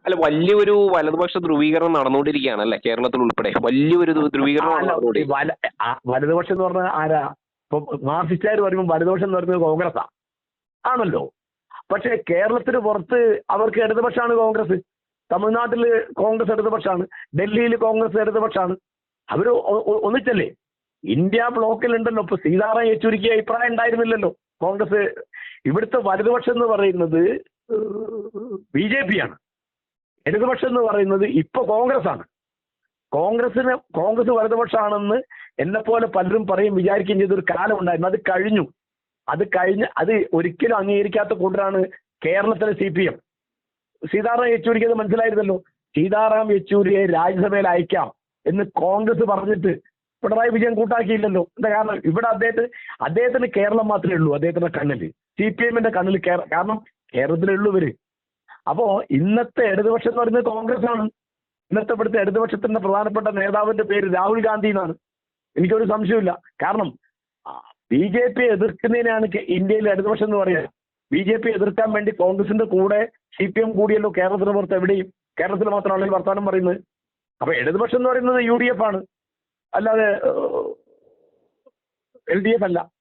അല്ല, വലിയൊരു വലതുപക്ഷ ധ്രുവീകരണം നടന്നുകൊണ്ടിരിക്കുകയാണ് അല്ലേ, കേരളത്തിൽ ഉൾപ്പെടെ വലിയൊരു ധ്രുവീകരണമാണ് അല്ല, ഈ നടന്നുകൊണ്ടിരിക്കുന്നത്. വലതുപക്ഷം എന്ന് പറഞ്ഞാൽ ആരാ? ഇപ്പൊ മാർക്സിസ്റ്റുകാർ പറയുമ്പോൾ വലതുപക്ഷം എന്ന് പറയുന്നത് കോൺഗ്രസ്സാ ആണല്ലോ. പക്ഷേ കേരളത്തിന് പുറത്ത് അവർക്ക് ഇടതുപക്ഷമാണ് കോൺഗ്രസ്. തമിഴ്നാട്ടിൽ കോൺഗ്രസ് ഇടതുപക്ഷമാണ്, ഡൽഹിയിൽ കോൺഗ്രസ് ഇടതുപക്ഷമാണ്. അവർ ഒന്നിച്ചല്ലേ? ഇന്ത്യ ബ്ലോക്കിലുണ്ടല്ലോ. ഇപ്പൊ സീതാറാം യെച്ചൂരിക്ക് അഭിപ്രായം ഉണ്ടായിരുന്നില്ലല്ലോ കോൺഗ്രസ്. ഇവിടുത്തെ വലതുപക്ഷം എന്ന് പറയുന്നത് BJP ആണ്. ഇടതുപക്ഷം എന്ന് പറയുന്നത് ഇപ്പൊ കോൺഗ്രസ് ആണ്. കോൺഗ്രസ് വലതുപക്ഷമാണെന്ന് എന്നെപ്പോലെ പലരും പറയും, വിചാരിക്കുകയും ചെയ്തൊരു കാലം ഉണ്ടായിരുന്നു. അത് കഴിഞ്ഞ് അത് ഒരിക്കലും അംഗീകരിക്കാത്ത കൂട്ടരാണ് കേരളത്തിലെ CPM. സീതാറാം യെച്ചൂരിക്ക് അത് മനസ്സിലായിരുന്നല്ലോ. സീതാറാം യെച്ചൂരിയെ രാജ്യസഭയിൽ അയക്കാം എന്ന് കോൺഗ്രസ് പറഞ്ഞിട്ട് പിണറായി വിജയൻ കൂട്ടാക്കിയില്ലല്ലോ. എന്താ കാരണം? ഇവിടെ അദ്ദേഹത്തിന് കേരളം മാത്രമേ ഉള്ളൂ അദ്ദേഹത്തിന്റെ കണ്ണിൽ, CPM-ന്റെ കണ്ണിൽ. കാരണം കേരളത്തിലുള്ളൂ ഇവര്. അപ്പോ ഇന്നത്തെ ഇടതുപക്ഷം എന്ന് പറയുന്നത് കോൺഗ്രസ് ആണ്. ഇന്നത്തെ ഇവിടുത്തെ ഇടതുപക്ഷത്തിന്റെ പ്രധാനപ്പെട്ട നേതാവിന്റെ പേര് രാഹുൽ ഗാന്ധി എന്നാണ്. എനിക്കൊരു സംശയമില്ല. കാരണം BJP എതിർക്കുന്നതിനാണ് ഇന്ത്യയിലെ ഇടതുപക്ഷം എന്ന് പറയുന്നത്. BJP എതിർക്കാൻ വേണ്ടി കോൺഗ്രസിന്റെ കൂടെ CPM കൂടിയല്ലോ കേരളത്തിന് പുറത്ത്. എവിടെയും കേരളത്തിൽ മാത്രമാണെങ്കിൽ വർത്തമാനം പറയുന്നത്. അപ്പൊ ഇടതുപക്ഷം എന്ന് പറയുന്നത് UDF ആണ്, അല്ലാതെ LDF അല്ല.